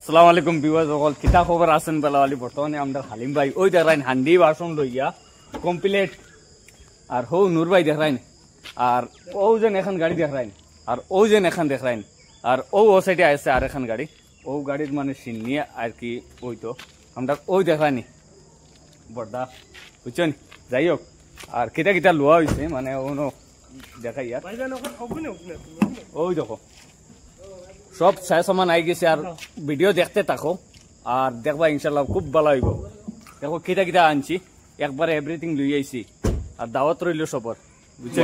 আসসালামু আলাইকুম ভিউয়ার্স সকল কিতা খবর আছেন বেলাওয়ালি বর্তমানে আমরা হালিম ভাই ওই দেখরাইন হান্ডি বাসন লইয়া কমপ্লিট আর হৌ নূর ভাই দেখরাইন আর ও যেন এখন গাড়ি দেখরাইন আর ও যেন এখন দেখরাইন আর ও সাইডে আসছে আর এখন গাড়ি ও গাড়ির মানে সিন নিয়ে আর কি ওই তো আমরা ওই দেখরাইনি বড়দা বুঝছেন যাই হোক আর কিতা কিতা লোয়া হয়েছে মানে ওনো দেখাই আর ওই দেখো সব চাই সামান আই গেছে আর ভিডিও দেখতে থাকো আর দেখবা ইনশাল্লাহ খুব ভালো হইব দেখো কিটা কিটা আনছি একবারে এভরিথিং লই আইছি আর দাওয়াত রইল সবর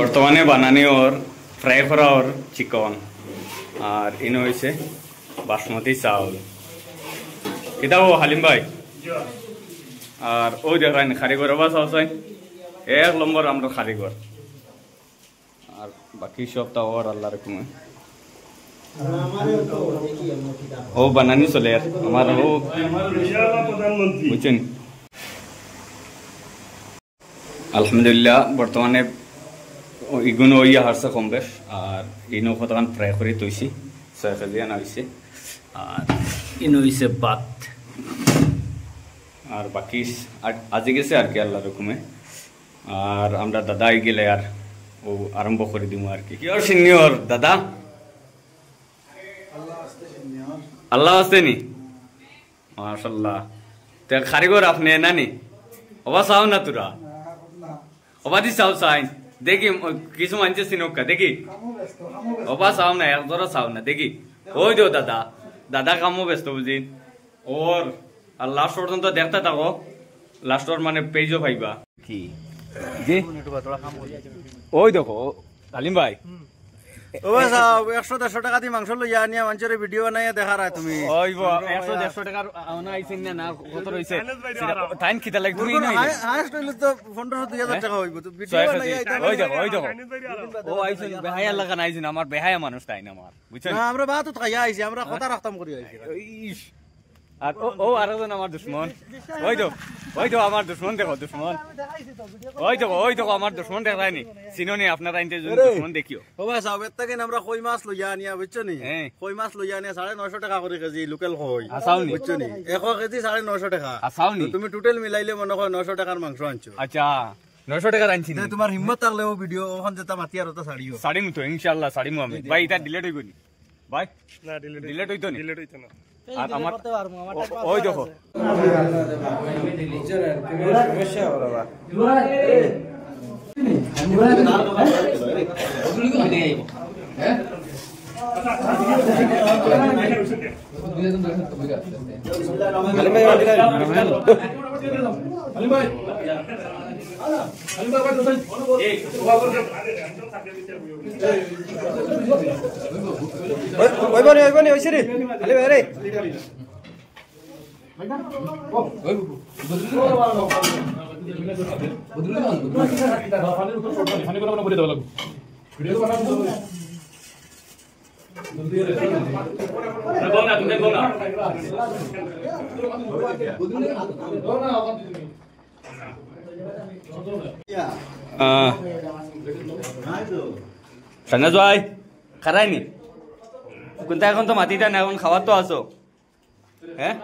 বর্তমানে বানানি ওর ফ্রাই করা ওর চিকন আর ইন হয়েছে বাসমতি চাউল কিটা ও হালিম ভাই আর ওই দেখাইন কারিগর আবার চাওসাই এক নম্বর আমরা কারিগর আর বাকি সব তাও আর আল্লাহর হুকুমে ও বানানি চলে আর আমার ও বুঝছেন আলহামদুলিল্লাহ বর্তমানে ইগুনো ইয়া হারছে কম বেশ আর ইনো কতক্ষণ ফ্রাই করে তৈছি 6 কেজি আনা হয়েছে আর ইনো হয়েছে ভাত আর বাকি আজি গেছে আর কি আল্লাহর হুকুমে আর আমরা দাদা গেলে আর ও আরম্ভ করে দিব আর কি আর সিনিয়র দাদা আল্লাহ আসতেনি মাশাআল্লাহ তে কারিগর আপনি নানি ওবা চাও না তোরা ওবা দি চাও চাই দেখি কিছু মানছে সিনকা দেখি ওবা চাও না একজোড়া চাও না দেখি ওই দেও দাদা দাদা কামও ব্যস্ত বুঝি ওর আর লাস্ট পর্যন্ত দেখতে থাকো লাস্টর মানে পেজও পাইবা কি জি ওই দেখো আলিম ভাই 100-150 টাকা দিয়ে মাংস লইয়া নিয়া মানুষের ভিডিও বানাইয়া দেখা রায় তুমি 100-150 টাকার আনা আইছেন না কত রইছে টাইম কিটা লাগ তুমি নাই হাইস্ট হইলো তো 1500-2000 টাকা হইব তো ভিডিও বানাইয়া ওই দেখো ও আইছেন বেহায়া লাগা নাইছেন আমার বেহায়া মানুষ তাই না আমার বুঝছেন না আমরা বাত খাইয়া আইছি আমরা কথা রাখতাম করি আইছি আর ও আরেকজন আমার দুশমন ওই তো আমার দুশমন দেখো দুশমন ওই দেখো আমার দুশমন দেখায়নি চিনোনি আপনারা আইনতে যদি দুশমন দেখিও ও ভাই সাহেব এতকে আমরা কই মাছ লইয়া আনিয়া বুঝছো নি কই মাছ লইয়া আনিয়া 950 টাকা করে কেজি লোকাল কই আসাউনি বুঝছো নি 1 কেজি 950 টাকা আসাউনি তুমি টোটাল মিলাইলে মনে হয় 900 টাকার মাংস আনছো আচ্ছা 900 টাকা আনছি না তোমার হিম্মত থাকলে ও ভিডিও ওখান যেটা মাতিয়ার ওটা ছাড়িও ছাড়িমু তো ইনশাআল্লাহ ছাড়িমু আমি ভাই এটা ডিলিট হইব নি ভাই না ডিলিট হইতো না আর আমার ওই দেখো সমস্যা ওরা ওইবানি ওইছে রে আলি ভাই রে সন্ন্যাস ভাই খারাইনি কোনটা এখন তো মাটিটা না এখন খাওয়ার তো আসো হ্যাঁ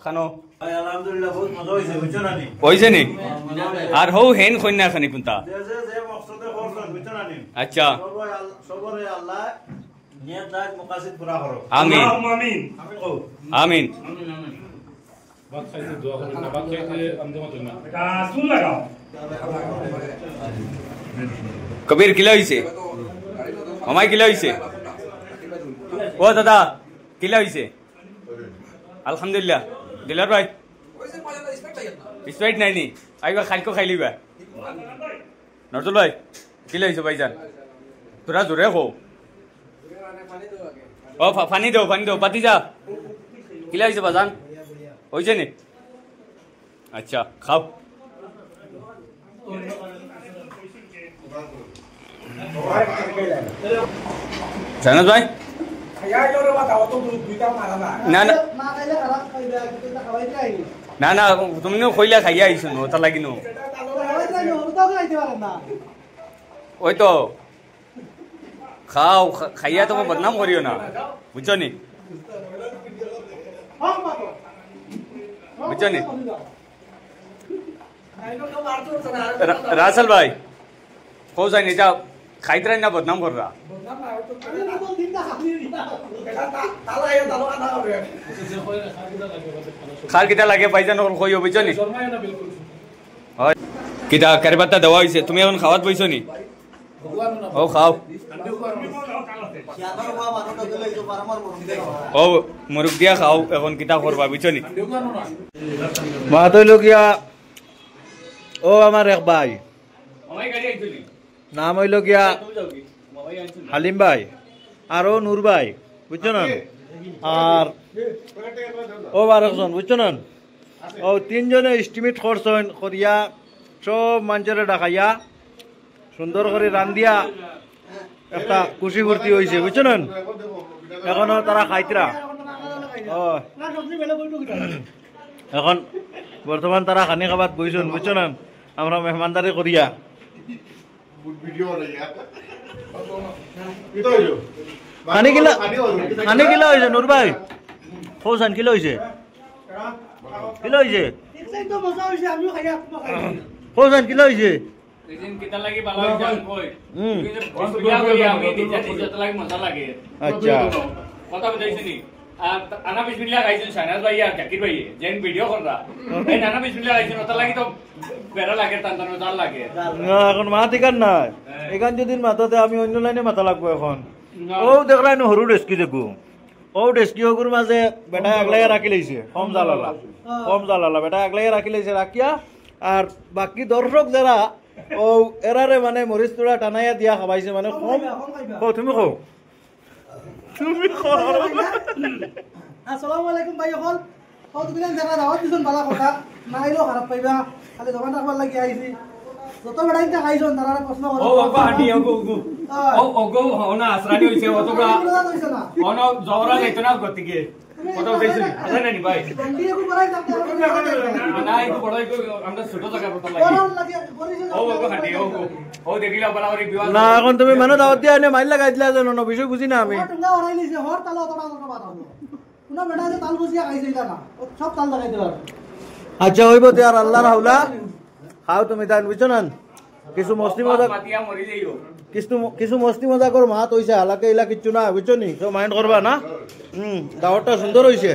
খানো আলহামদুলিল্লাহ বহুত মজা হইছে বুঝছো না নি হইছে নি আর হৌ হেন কন্যা খানি কোনটা যে মকসদে করছেন বুঝছো না নি আচ্ছা সবরে আল্লাহ নিয়ত দাগ মাকাসিদ পুরা করো আমিন আমিন আমিন বাদ খাইতে দোয়া করবেন না বাদ খাইতে আমদে মত না এটা শুন লাগাও কবির কিলা হইছে মামাই কিলা হইছে ও দাদা কিলা হইছে আলহামদুলিল্লাহ দিলার ভাই স্প্রাইট নাই নি আইবা খাইকো খাই লিবা নজরুল ভাই কিলা হইছে ভাইজান তোরা জোরে হো ও পানি দাও পাতি যা কিলা হইছে বাজান হইছে নি আচ্ছা খাও জানাস ভাই না না না না তুমি কইলা খাইয়া আইছো ওটা লাগি নো ওই তো খাও খাইয়া তোমার বদনাম করিও না বুঝছো নি বুঝছো নি রাসেল ভাই কো জানি এটা খাইতে না বদনাম কররা খার কিটা লাগে পাইজান কইও বুঝছো নি হয় কিটা কারিবাতা দেওয়া হইছে তুমি এখন খাওয়াত বইছো নি ও খাও ও মুরগ দিয়া খাও এখন কিটা করবা বুঝছো নি মাতইলগিয়া ও আমার এক ভাই নাম হইল গিয়া হালিম ভাই আর ও নূর ভাই বুঝছো না আর ও বারকজন বুঝছো না ও তিনজনে এস্টিমেট করছেন করিয়া সব মানুষের ডাকাইয়া সুন্দর করে রান্ধিয়া একটা খুশি ফুর্তি হয়েছে বুঝছো না এখনো তারা খাইতরা ও এখন বর্তমান তারা খানি খাবার বইছেন বুঝছো না আমরা মেহমানদারি করিয়া খানি কিলা হয়েছে নুর ভাই খোসান কিলো হয়েছে কিলো হয়েছে খোসান কিলো হয়েছে আচ্ছা আনা বিসমিল্লাহ খাইছেন শাহনাজ ভাই আর জাকির ভাই যেন ভিডিও কররা এই নানা বিসমিল্লাহ খাইছেন ওটা লাগি তো বেড়া লাগে টান জাল লাগে এখন মা ঠিকান নাই এখান যদি মাথাতে আমি অন্য লাইনে মাথা লাগবো এখন ও দেখলাই না সরু ডেস্কি দেখো ও ডেস্কি হগুর মাঝে বেটা আগলাই রাখি লাইছে কম জালালা বেটা আগলাই রাখি লাইছে রাখিয়া আর বাকি দর্শক যারা ও এরারে মানে মরিচ তোড়া টানাইয়া দিয়া খাবাইছে মানে কম তুমি কো আসসালামু আলাইকুম ভাই হল কত দিন জায়গা দাওয়াত দিছন বালা কথা না আইলো খারাপ পাইবা খালি দোকান রাখবার লাগি আইছি যত বেড়াইতে খাইছন তারা প্রশ্ন করো ও বাবা হাঁটি ওগো হনা আসরানি হইছে অতটা হনা জবরা যাইতো না গতিকে কত দেইছি আছেন নি ভাই বন্ডিয়ে কো বড়াই যাতে না একটু বড়াই কো আমরা ছোট জায়গা পড়তে লাগি ও বাবা হাঁটি ও দেখিলা বলা করে বিবাহ না এখন তুমি মানে দাওয়াত দিয়া এনে মাইল লাগাই দিলা জানো না বিষয় বুঝি না আমি টঙ্গা ওরাই লিছে হর তাল অতটা কথা বাদ হলো কোন বেটা যে তাল বুঝিয়া খাইছে এটা না সব তাল লাগাই দিবা আচ্ছা হইব তে আর আল্লাহর হাওলা খাও তুমি তাই বুঝছো না কিছু মস্তি মজা মাতিয়া মরি যাইও কিছু মস্তি মজা কর মাত হইছে হালাকে ইলা কিচ্ছু না বুঝছো নি সব মাইন্ড করবা না দাওয়াতটা সুন্দর হইছে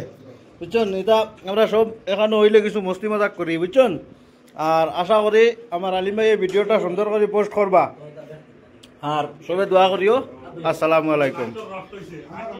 বুঝছেন এটা আমরা সব এখানে হইলে কিছু মস্তি মজাক করি বুঝছেন আর আশা করি আমার আলিম ভাই এই ভিডিওটা সুন্দর করে পোস্ট করবা আর সবে দোয়া করিও আসসালামু আলাইকুম